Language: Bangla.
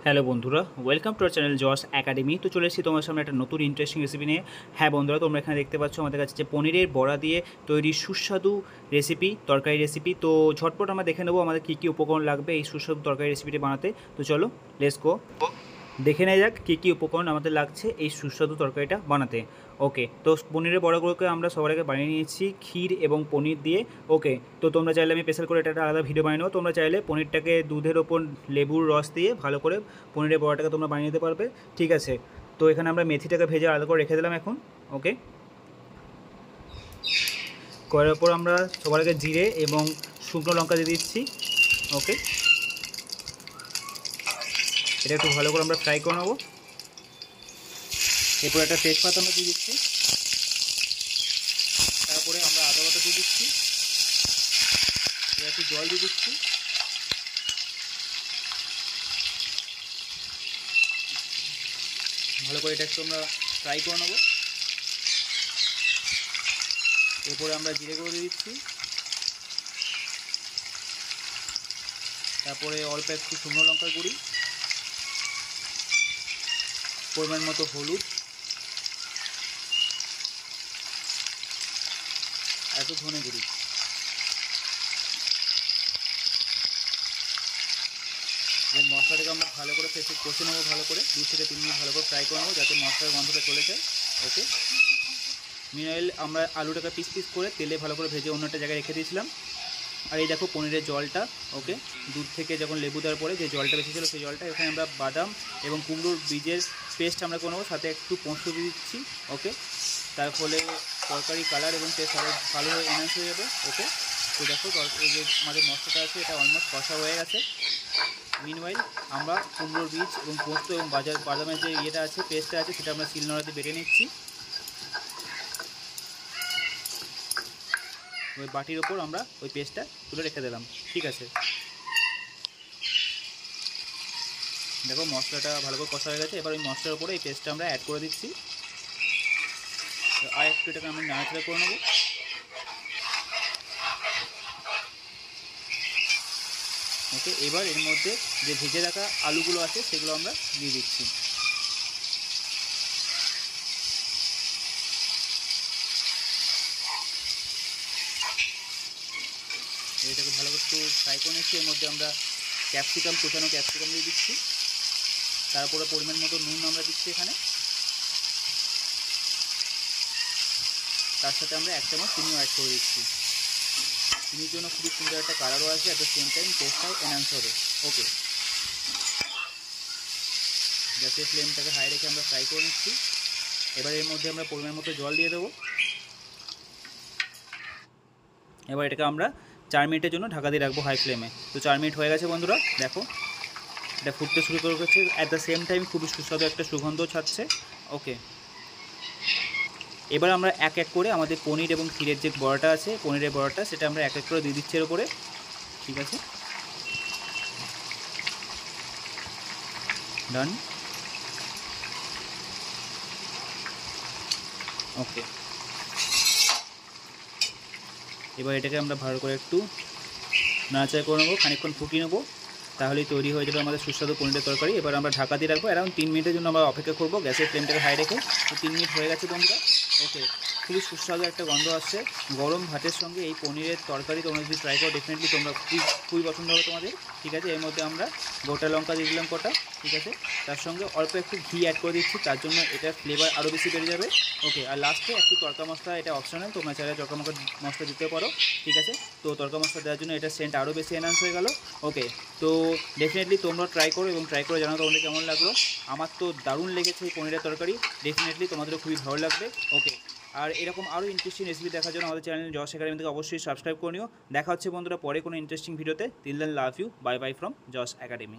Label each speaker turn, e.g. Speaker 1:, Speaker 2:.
Speaker 1: হ্যালো বন্ধুরা, welcome to our channel Josh academy. তো চলে এসেছি তোমার সামনে একটা নতুন ইন্টারেস্টিং রেসিপি নিয়ে। হ্যাঁ বন্ধুরা, তোমরা এখানে দেখতে পাচ্ছ আমাদের কাছে যে পনিরের বড়া দিয়ে তৈরি সুস্বাদু রেসিপি, তরকারি রেসিপি। তো ঝটপট আমরা দেখে নেবো আমাদের কী কী উপকরণ লাগবে এই সুস্বাদু তরকারি রেসিপিটি বানাতে। তো চলো লেটস গো, দেখে নেওয়া যাক কী কী উপকরণ আমাদের লাগছে এই সুস্বাদু তরকারিটা বানাতে। ওকে, তো পনিরের বড়াগুলোকে আমরা সবার আগে বানিয়ে নিয়েছি ক্ষীর এবং পনির দিয়ে। ওকে, তো তোমরা চাইলে আমি স্পেশাল করে এটা একটা আলাদা ভিডিও বানিয়ে নেবো। তোমরা চাইলে পনিরটাকে দুধের ওপর লেবুর রস দিয়ে ভালো করে পনিরের বড়াটাকে তোমরা বানিয়ে নিতে পারবে। ঠিক আছে, তো এখানে আমরা মেথিটাকে ভেজে আলাদা করে রেখে দিলাম এখন। ওকে, করার পর আমরা সবার আগে জিরে এবং শুকনো লঙ্কা দিয়ে দিচ্ছি। ওকে, এটা একটু ভালো করে আমরা ফ্রাই করে নেবো। এরপর একটা তেজপাতা আমরা দিয়ে দিচ্ছি, তারপরে আমরা আদা বাটা দিয়ে দিচ্ছি, একটু জল দিয়ে দিচ্ছি, ভালো করে এটা একটু আমরা ফ্রাই করে নেবো। এরপরে আমরা জিরে গুঁড়ো দিয়ে দিচ্ছি, তারপরে অল্প একটু শুকনো লঙ্কার গুঁড়ি, পরিমাণ মতো হলুদ, এত ধনে গুঁড়ি। এই মশলাটাকে আমরা ভালো করে কষে নেবো, ভালো করে 2 থেকে 3 মিনিট ভালো করে ফ্রাই করে নেবো যাতে মশলার গন্ধটা চলে যায়। ওকে, মিনারেল আমরা আলুটাকে পিস পিস করে তেলে ভালো করে ভেজে অন্য একটা জায়গায় রেখে দিয়েছিলাম। আর এই দেখো পনিরের জলটা। ওকে, দুধ থেকে যখন লেবু দেওয়ার পরে যে জলটা বেশি ছিল সেই জলটা এখানে আমরা বাদাম এবং কুমড়োর বীজের পেস্ট আমরা করে নেবো, সাথে একটু পোস্ত দিয়ে দিচ্ছি। ওকে, তার ফলে তরকারি কালার এবং টেস্ট আরও ভালোভাবে এনহান্স হয়ে যাবে। ওকে, তো দেখো এই যে আমাদের মশলাটা আছে এটা অলমোস্ট কষা হয়ে গেছে। মিনওয়াইল আমরা কুমড়োর বীজ এবং পোস্ত এবং বাদামের যে ইয়েটা আছে, পেস্টটা আছে, সেটা আমরা শিলনোড়াতে বেটে নিচ্ছি। ওই বাটির ওপর আমরা ওই পেস্টটা তুলে রেখে দিলাম। ঠিক আছে, দেখো মশলাটা ভালো করে কষা হয়ে গেছে। এবার ওই মশলার উপরে এই পেস্টটা আমরা অ্যাড করে দিচ্ছি। আর একটু এটাকে আমরা নাড়াচাড়া করে নেবো। ওকে, এবার এর মধ্যে যে ভেজে রাখা আলুগুলো আছে সেগুলো আমরা দিয়ে দিচ্ছি। এটাকে ভালো করে একটু ফ্রাই করে নিচ্ছি। এর মধ্যে আমরা ক্যাপসিকাম, কুচানো ক্যাপসিকাম দিয়ে দিচ্ছি, তারপরে পরিমাণ মতো নুন আমরা দিচ্ছি এখানে, তার সাথে আমরা 1 চামচ চিনিও অ্যাড করে দিচ্ছি। চিনির জন্য খুবই সুন্দর একটা কালারও আসবে, অ্যাট দ্য সেম টাইম টেস্টটাও এনহান্স হবে। ওকে, গ্যাসের ফ্লেমটাকে হাই রেখে আমরা ফ্রাই করে নিচ্ছি। এবার এর মধ্যে আমরা পরিমাণ মতো জল দিয়ে দেবো। এবার এটাকে আমরা 4 মিনিটের জন্য ঢাকা দিয়ে রাখবো হাই ফ্লেমে। তো 4 মিনিট হয়ে গেছে বন্ধুরা, দেখো এটা ফুটতে শুরু করে গেছে। অ্যাট দ্য সেম টাইম খুবই সুস্বাদু একটা সুগন্ধ ছাড়ছে। ওকে, এবার আমরা এক এক করে আমাদের পনির এবং ক্ষীরের যে বড়াটা আছে, পনিরের বড়াটা সেটা আমরা এক এক করে দিয়ে দিচ্ছি এর উপরে। ঠিক আছে, ডান। ওকে, এবার এটাকে আমরা ভালো করে একটু নাড়াচাড়া করে নেবো, খানিকক্ষণ ফুটিয়ে নেবো, তাহলেই তৈরি হয়ে যাবে আমাদের সুস্বাদু পনিরের তরকারি। এবার আমরা ঢাকা দিয়ে রাখবো অ্যারাউন্ড 3 মিনিটের জন্য আমরা অপেক্ষা করবো গ্যাসের ফ্লেমটাকে হাই রেখে। তো 3 মিনিট হয়ে গেছে বন্ধুরা। ওকে, খুবই সুস্বাদু একটা গন্ধ আসছে। গরম ভাতের সঙ্গে এই পনিরের তরকারি তোমরা যদি ট্রাই করো ডেফিনেটলি তোমরা খুবই পছন্দ হবে তোমাদের। ঠিক আছে, এর মধ্যে আমরা গোটা লঙ্কা দিয়ে দিলাম কটা। ঠিক আছে, তার সঙ্গে অল্প একটু ঘি অ্যাড করে দিচ্ছি, তার জন্য এটার ফ্লেভার আরও বেশি বেড়ে যাবে। ওকে, আর লাস্টে একটু তড়কা মশলা, এটা অপশনাল, তোমরা চাইলে তড়কা মশলা দিতে পারো। ঠিক আছে, তো তড়কা মশলা দেওয়ার জন্য এটা সেন্ট আরও বেশি এনহান্স হয়ে গেল। ওকে, তো ডেফিনেটলি তোমরা ট্রাই করো এবং ট্রাই করে জানাও তোমাদের কেমন লাগলো। আমার তো দারুণ লেগেছে এই পনিরের তরকারি, ডেফিনেটলি তোমাদেরও খুবই ভালো লাগবে। ওকে, আর এরকম আরও ইন্টারেস্টিং রেসিপি দেখার জন্য আমাদের চ্যানেল জস একাডেমি থেকে অবশ্যই সাবস্ক্রাইব করে নিও। দেখা হচ্ছে বন্ধুরা পরে কোনো ইন্টারেস্টিং ভিডিওতে। Till then love you, bye bye from Josh academy.